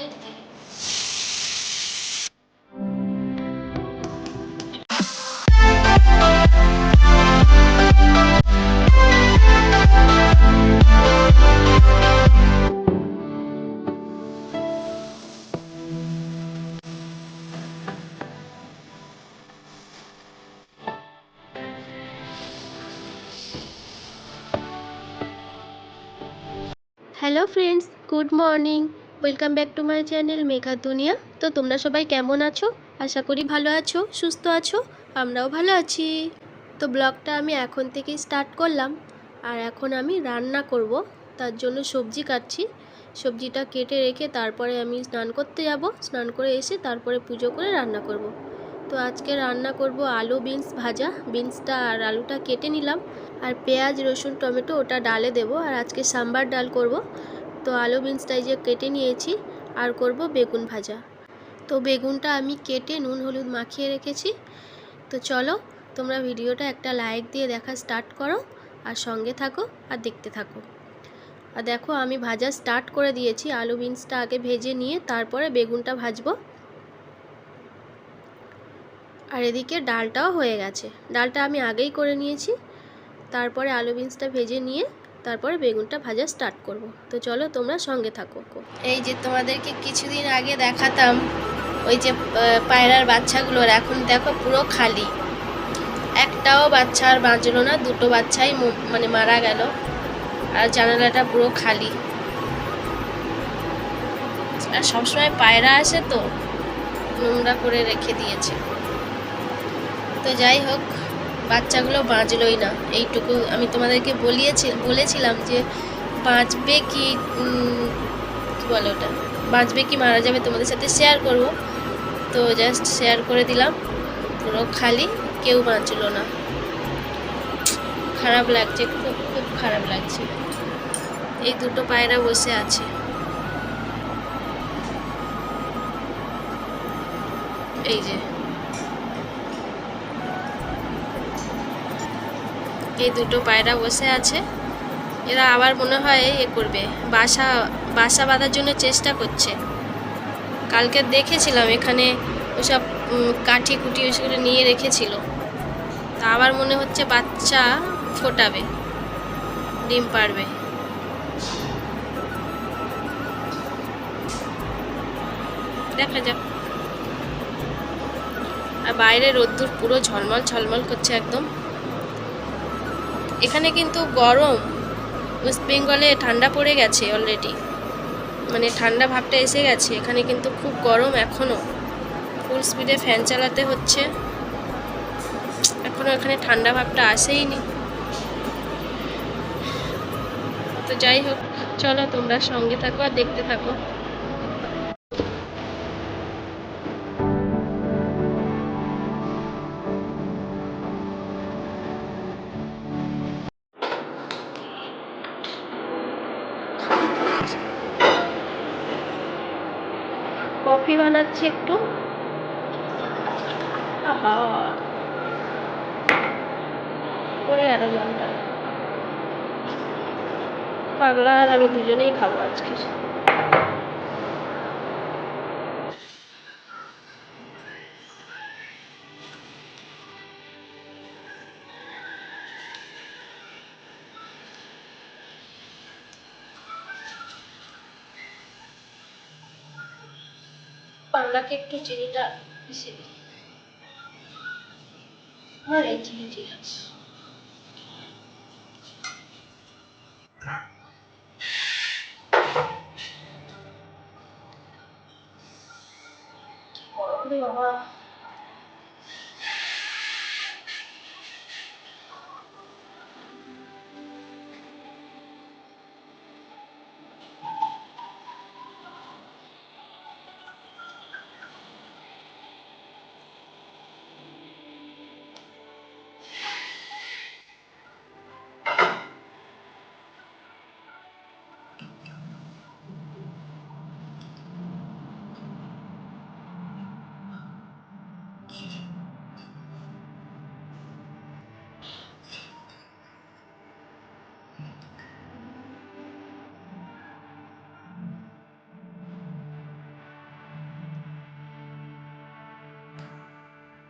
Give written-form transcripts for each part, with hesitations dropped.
Hello friends, good morning. Welcome back to my channel Megha দুনিয়া। তো তোমরা সবাই কেমন আছো? আশা করি ভালো আছো, সুস্থ আছো। আমরাও ভালো আছি। তো ব্লগটা আমি এখন থেকেই স্টার্ট করলাম। আর এখন আমি রান্না করব, তার জন্য সবজি কাটছি। সবজিটা কেটে রেখে তারপরে আমি স্নান করতে যাব। স্নান করে এসে তারপরে পুজো করে রান্না করব। তো আজকে রান্না করব আলু বিনস ভাজা। বিনসটা আর আলুটা কেটে নিলাম, আর পেঁয়াজ রসুন টমেটো ওটা ডালে দেবো। আর আজকে সাম্বার ডাল করব। তো আলু বিনসটা যে কেটে নিয়েছি, আর করব বেগুন ভাজা। তো বেগুনটা আমি কেটে নুন হলুদ মাখিয়ে রেখেছি। তো চলো, তোমরা ভিডিওটা একটা লাইক দিয়ে দেখা স্টার্ট করো, আর সঙ্গে থাকো আর দেখতে থাকো। আর দেখো, আমি ভাজা স্টার্ট করে দিয়েছি। আলু বিনসটা আগে ভেজে নিয়ে তারপরে বেগুনটা ভাজবো। আর এদিকে ডালটাও হয়ে গেছে। ডালটা আমি আগেই করে নিয়েছি। তারপরে আলু বিনসটা ভেজে নিয়ে তারপরে বেগুনটা ভাজা স্টার্ট করব। তো চলো, তোমরা সঙ্গে থাকো। এই যে তোমাদেরকে কিছুদিন আগে দেখাতাম ওই যে পায়রার বাচ্চাগুলোর, এখন দেখো পুরো খালি। একটাও বাচ্চা আর বাঁচলো না, দুটো বাচ্চাই মানে মারা গেল। আর জানালাটা পুরো খালি। আর সবসময় পায়রা আসে তো নোংরা করে রেখে দিয়েছে। তো যাই হোক, বাচ্চাগুলো বাঁচলই না। এইটুকু আমি তোমাদেরকে বলেছিলাম যে বাঁচবে কি বলে ওটা, বাঁচবে কি মারা যাবে তোমাদের সাথে শেয়ার করব। তো জাস্ট শেয়ার করে দিলাম। পুরো খালি, কেউ বাঁচলো না। খারাপ লাগছে, খুব খুব খারাপ লাগছে। এই দুটো পায়রা বসে আছে। এই যে এই দুটো পায়রা বসে আছে। এরা আবার মনে হয় করবে, বাসা বাসা বাঁধার জন্য চেষ্টা করছে। কালকে দেখেছিলাম এখানে ওসব কাঠি কুটি ওইসব নিয়ে রেখেছিল। তা আবার মনে হচ্ছে বাচ্চা ফোটাবে, ডিম পারবে। দেখা যাক। আর বাইরে রোদ্দুর পুরো ঝলমল ঝলমল করছে একদম। এখানে কিন্তু গরম। ওয়েস্ট বেঙ্গলে ঠান্ডা পড়ে গেছে অলরেডি, মানে ঠান্ডা ভাবটা এসে গেছে। এখানে কিন্তু খুব গরম এখনও। ফুল স্পিডে ফ্যান চালাতে হচ্ছে। এখনও এখানে ঠান্ডা ভাবটা আসেইনি। তো যাই হোক, চলো তোমরা সঙ্গে থাকো আর দেখতে থাকো। কফি বানাচ্ছি একটু। আহা, পড়ে গেল জলটা। পাগলা আর আমি দুজনেই খাবো আজকে। পাগলাকে একটু চিনিটা বেশি দিই। আর এই চিনি ঠিক আছে। বাবা,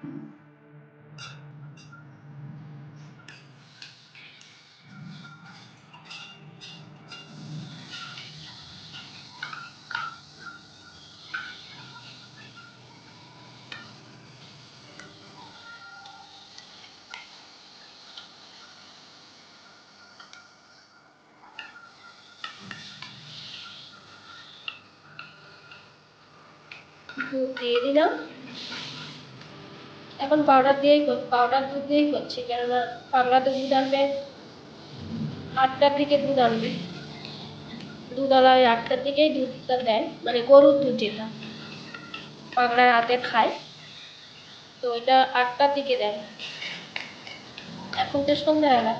দুধ দিয়ে দিলাম। এখন পাউডার দুধ দিয়েই করছি, কেননা পাগলাতে দুধ আনবে 8টার দিকে, দুধ আনবে। দুধওয়ালা ওই 8টার দিকেই দুধটা দেয়, মানে গরুর দুধ যেটা পাগলা রাতে খায়, তো ওইটা 8টার দিকে দেয়। এখন তো সন্ধ্যাবেলা,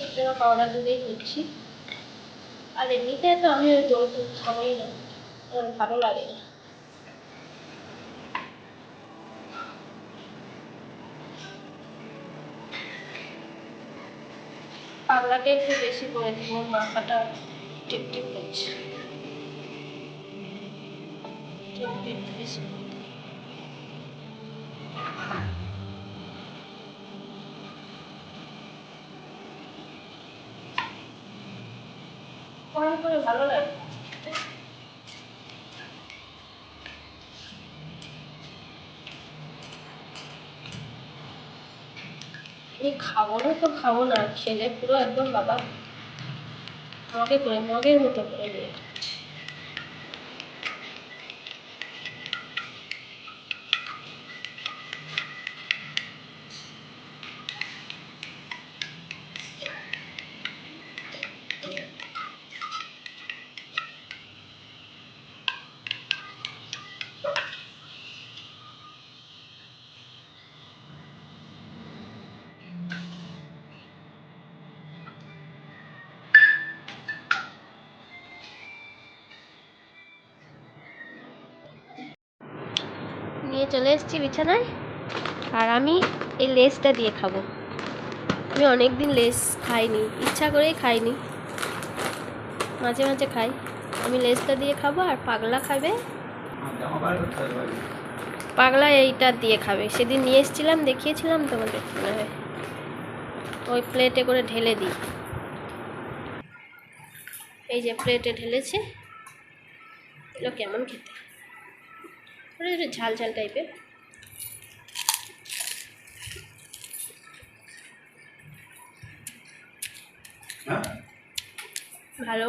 ওই জন্য পাউডার দুধেই করছি। আর এমনিতে তো আমি ওই গরুর দুধ খাবোই না, আমার ভালো লাগে না। পাগলাকে একটু বেশি করে দিব, মাথাটা টিপ টিপ করছে, একটু বেশি করে দিই। গরম করে ভালো লাগে। আমি খাবো না তো খাবো না, খেলে পুরো একদম বাবা আমাকে করে মগের মতো করে নিয়ে। নিয়ে চলে এসেছি বিছানায়, আর আমি এই লেসটা দিয়ে খাবো। আমি অনেক দিন লেস খাইনি, ইচ্ছা করেই খাইনি, মাঝে মাঝে খাই। আমি লেসটা দিয়ে খাবো, আর পাগলা খাবে, পাগলা এইটা দিয়ে খাবে। সেদিন নিয়ে এসেছিলাম, দেখিয়েছিলাম তোমাদের মনে হয়। ওই প্লেটে করে ঢেলে দিই, এই যে প্লেটে ঢেলেছে। এগুলো কেমন খেতে, একটু ঝাল ঝাল টাইপের। ভালো।